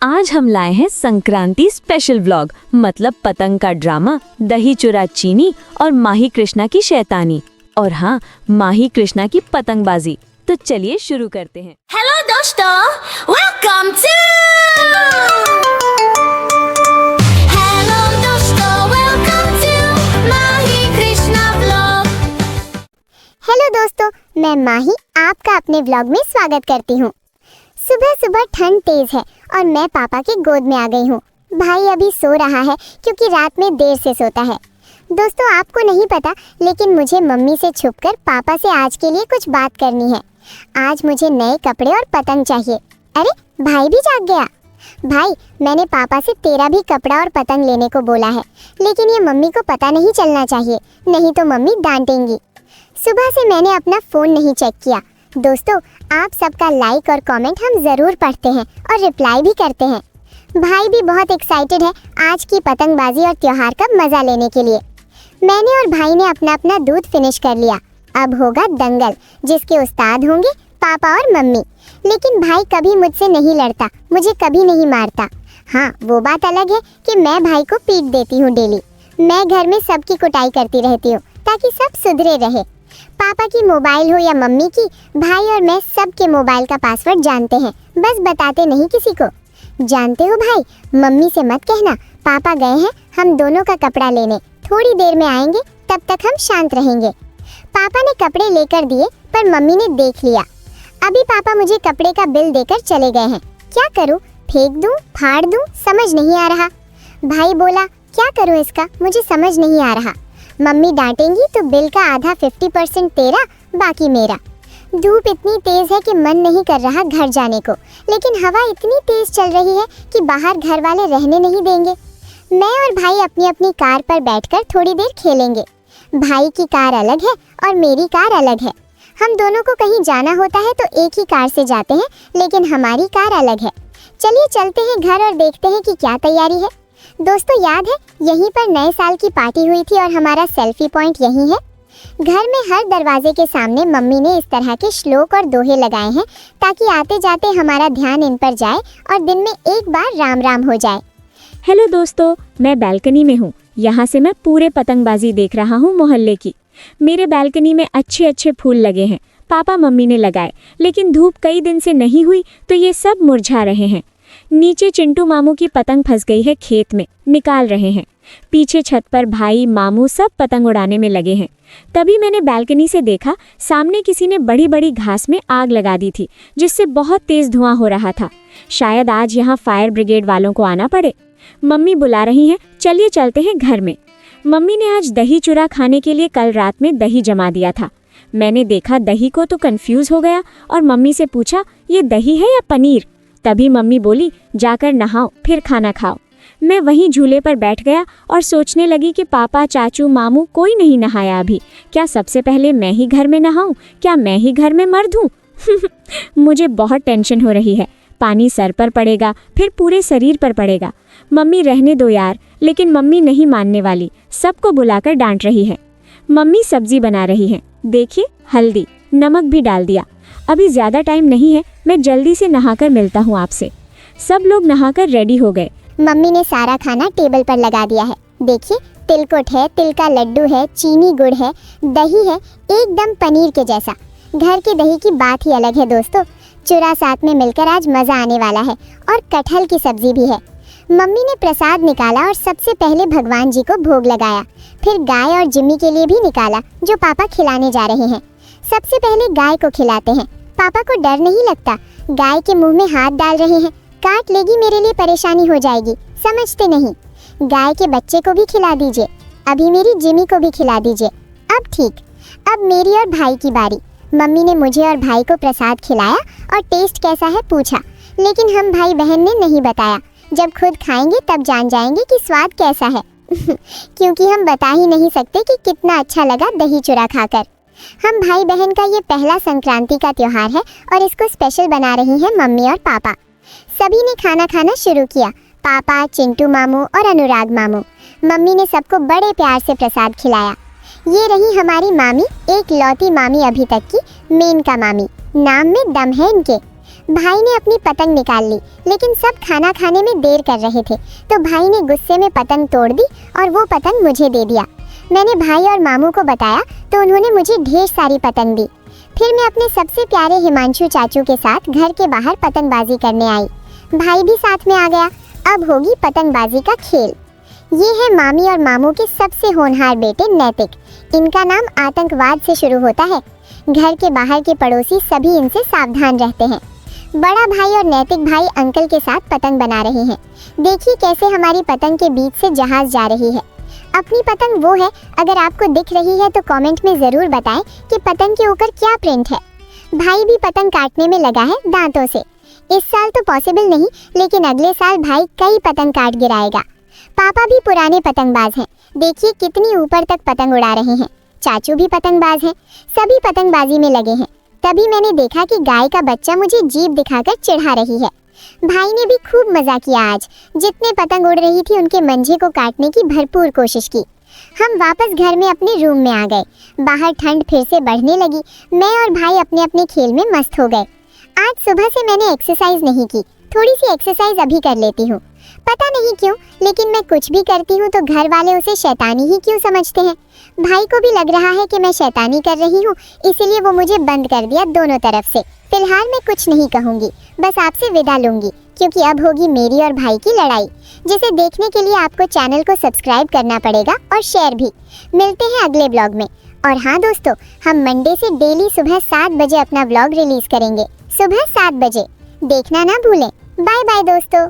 आज हम लाए हैं संक्रांति स्पेशल व्लॉग, मतलब पतंग का ड्रामा, दही चूरा चीनी और माही कृष्णा की शैतानी, और हाँ, माही कृष्णा की पतंगबाजी। तो चलिए शुरू करते हैं। हेलो दोस्तों, welcome to Mahi Krishna vlog. Hello दोस्तों, मैं माही आपका अपने व्लॉग में स्वागत करती हूँ। सुबह सुबह ठंड तेज है और मैं पापा की गोद में आ गई हूँ। भाई अभी सो रहा है क्योंकि रात में देर से सोता है। दोस्तों, आपको नहीं पता, लेकिन मुझे मम्मी से छुपकर पापा से आज के लिए कुछ बात करनी है। आज मुझे नए कपड़े और पतंग चाहिए। अरे, भाई भी जाग गया। भाई, मैंने पापा से तेरा भी कपड़ा और पतंग लेने को बोला है, लेकिन ये मम्मी को पता नहीं चलना चाहिए, नहीं तो मम्मी डांटेंगी। सुबह से मैंने अपना फ़ोन नहीं चेक किया। दोस्तों, आप सबका लाइक और कमेंट हम ज़रूर पढ़ते हैं और रिप्लाई भी करते हैं। भाई भी बहुत एक्साइटेड है आज की पतंगबाजी और त्योहार का मज़ा लेने के लिए। मैंने और भाई ने अपना अपना दूध फिनिश कर लिया। अब होगा दंगल, जिसके उस्ताद होंगे पापा और मम्मी। लेकिन भाई कभी मुझसे नहीं लड़ता, मुझे कभी नहीं मारता। हाँ, वो बात अलग है कि मैं भाई को पीट देती हूँ डेली। मैं घर में सबकी कुटाई करती रहती हूँ ताकि सब सुधरे रहे। पापा की मोबाइल हो या मम्मी की, भाई और मैं सबके मोबाइल का पासवर्ड जानते हैं, बस बताते नहीं किसी को। जानते हो भाई, मम्मी से मत कहना, पापा गए हैं हम दोनों का कपड़ा लेने, थोड़ी देर में आएंगे, तब तक हम शांत रहेंगे। पापा ने कपड़े लेकर दिए, पर मम्मी ने देख लिया। अभी पापा मुझे कपड़े का बिल देकर चले गए हैं। क्या करूँ, फेंक दूँ, फाड़ दूँ, समझ नहीं आ रहा। भाई बोला, क्या करूँ इसका, मुझे समझ नहीं आ रहा। मम्मी डांटेंगी तो बिल का आधा 50% तेरा, बाकी मेरा। धूप इतनी तेज है कि मन नहीं कर रहा घर जाने को, लेकिन हवा इतनी तेज चल रही है कि बाहर घर वाले रहने नहीं देंगे। मैं और भाई अपनी अपनी कार पर बैठकर थोड़ी देर खेलेंगे। भाई की कार अलग है और मेरी कार अलग है। हम दोनों को कहीं जाना होता है तो एक ही कार से जाते हैं, लेकिन हमारी कार अलग है। चलिए चलते हैं घर और देखते हैं कि क्या तैयारी है। दोस्तों, याद है यहीं पर नए साल की पार्टी हुई थी और हमारा सेल्फी पॉइंट यहीं है। घर में हर दरवाजे के सामने मम्मी ने इस तरह के श्लोक और दोहे लगाए हैं ताकि आते जाते हमारा ध्यान इन पर जाए और दिन में एक बार राम राम हो जाए। हेलो दोस्तों, मैं बालकनी में हूँ। यहाँ से मैं पूरे पतंगबाजी देख रहा हूँ मोहल्ले की। मेरे बालकनी में अच्छे अच्छे फूल लगे हैं, पापा मम्मी ने लगाए, लेकिन धूप कई दिन से नहीं हुई तो ये सब मुरझा रहे हैं। नीचे चिंटू मामू की पतंग फंस गई है, खेत में निकाल रहे हैं। पीछे छत पर भाई मामू सब पतंग उड़ाने में लगे हैं। तभी मैंने बालकनी से देखा, सामने किसी ने बड़ी बड़ी घास में आग लगा दी थी, जिससे बहुत तेज धुआं हो रहा था। शायद आज यहाँ फायर ब्रिगेड वालों को आना पड़े। मम्मी बुला रही हैं, चलिए चलते हैं घर में। मम्मी ने आज दही चूरा खाने के लिए कल रात में दही जमा दिया था। मैंने देखा दही को तो कंफ्यूज हो गया और मम्मी से पूछा, ये दही है या पनीर? तभी मम्मी बोली, जाकर नहाओ फिर खाना खाओ। मैं वहीं झूले पर बैठ गया और सोचने लगी कि पापा, चाचू, मामू कोई नहीं नहाया अभी। क्या सबसे पहले मैं ही घर में नहाऊं? क्या मैं ही घर में मर दूं? मुझे बहुत टेंशन हो रही है। पानी सर पर पड़ेगा, फिर पूरे शरीर पर पड़ेगा। मम्मी रहने दो यार, लेकिन मम्मी नहीं मानने वाली, सबको बुलाकर डांट रही है। मम्मी सब्जी बना रही है, देखिए हल्दी नमक भी डाल दिया। अभी ज़्यादा टाइम नहीं है, मैं जल्दी से नहाकर मिलता हूँ आपसे। सब लोग नहाकर रेडी हो गए। मम्मी ने सारा खाना टेबल पर लगा दिया है। देखिए, तिलकुट है, तिल का लड्डू है, चीनी गुड़ है, दही है, एकदम पनीर के जैसा। घर के दही की बात ही अलग है दोस्तों। चूरा साथ में मिलकर आज मज़ा आने वाला है। और कटहल की सब्जी भी है। मम्मी ने प्रसाद निकाला और सबसे पहले भगवान जी को भोग लगाया, फिर गाय और जिम्मी के लिए भी निकाला, जो पापा खिलाने जा रहे हैं। सबसे पहले गाय को खिलाते हैं। पापा को डर नहीं लगता, गाय के मुंह में हाथ डाल रहे हैं, काट लेगी, मेरे लिए परेशानी हो जाएगी, समझते नहीं। गाय के बच्चे को भी खिला दीजिए, अभी मेरी जिमी को भी खिला दीजिए। अब ठीक, अब मेरी और भाई की बारी। मम्मी ने मुझे और भाई को प्रसाद खिलाया और टेस्ट कैसा है पूछा, लेकिन हम भाई बहन ने नहीं बताया। जब खुद खाएंगे तब जान जाएंगे कि स्वाद कैसा है। क्योंकि हम बता ही नहीं सकते कि कितना अच्छा लगा दही चूरा खाकर। हम भाई बहन का ये पहला संक्रांति का त्योहार है और इसको स्पेशल बना रही हैं मम्मी और पापा। सभी ने खाना खाना शुरू किया, पापा, चिंटू मामू और अनुराग मामू। मम्मी ने सबको बड़े प्यार से प्रसाद खिलाया। ये रही हमारी मामी, एक लौती मामी अभी तक की, मेनका मामी। नाम में दम है इनके। भाई ने अपनी पतंग निकाल ली, लेकिन सब खाना खाने में देर कर रहे थे, तो भाई ने गुस्से में पतंग तोड़ दी और वो पतंग मुझे दे दिया। मैंने भाई और मामू को बताया तो उन्होंने मुझे ढेर सारी पतंग दी। फिर मैं अपने सबसे प्यारे हिमांशु चाचू के साथ घर के बाहर पतंगबाजी करने आई। भाई भी साथ में आ गया। अब होगी पतंगबाजी का खेल। ये है मामी और मामू के सबसे होनहार बेटे नैतिक। इनका नाम आतंकवाद से शुरू होता है। घर के बाहर के पड़ोसी सभी इनसे सावधान रहते हैं। बड़ा भाई और नैतिक भाई अंकल के साथ पतंग बना रहे हैं। देखिए कैसे हमारी पतंग के बीच से जहाज जा रही है। अपनी पतंग वो है, अगर आपको दिख रही है तो कमेंट में ज़रूर बताएं कि पतंग के ऊपर क्या प्रिंट है। भाई भी पतंग काटने में लगा है दांतों से। इस साल तो पॉसिबल नहीं, लेकिन अगले साल भाई कई पतंग काट गिराएगा। पापा भी पुराने पतंगबाज हैं। देखिए कितनी ऊपर तक पतंग उड़ा रहे हैं। चाचू भी पतंगबाज हैं। सभी पतंगबाजी में लगे हैं। तभी मैंने देखा कि गाय का बच्चा मुझे जीभ दिखाकर चिढ़ा रही है। भाई ने भी खूब मजा किया आज। जितने पतंग उड़ रही थी उनके मंजे को काटने की भरपूर कोशिश की। हम वापस घर में अपने रूम में आ गए। बाहर ठंड फिर से बढ़ने लगी। मैं और भाई अपने अपने खेल में मस्त हो गए। आज सुबह से मैंने एक्सरसाइज नहीं की। थोड़ी सी एक्सरसाइज अभी कर लेती हूँ। पता नहीं क्यों, लेकिन मैं कुछ भी करती हूँ तो घर वाले उसे शैतानी ही क्यों समझते हैं। भाई को भी लग रहा है कि मैं शैतानी कर रही हूँ, इसीलिए वो मुझे बंद कर दिया दोनों तरफ से। फिलहाल मैं कुछ नहीं कहूँगी, बस आपसे विदा लूँगी, क्योंकि अब होगी मेरी और भाई की लड़ाई, जिसे देखने के लिए आपको चैनल को सब्सक्राइब करना पड़ेगा और शेयर भी। मिलते हैं अगले ब्लॉग में। और हाँ दोस्तों, हम मंडे से डेली सुबह 7 बजे अपना ब्लॉग रिलीज करेंगे। सुबह 7 बजे देखना ना भूलें। बाय बाय दोस्तों।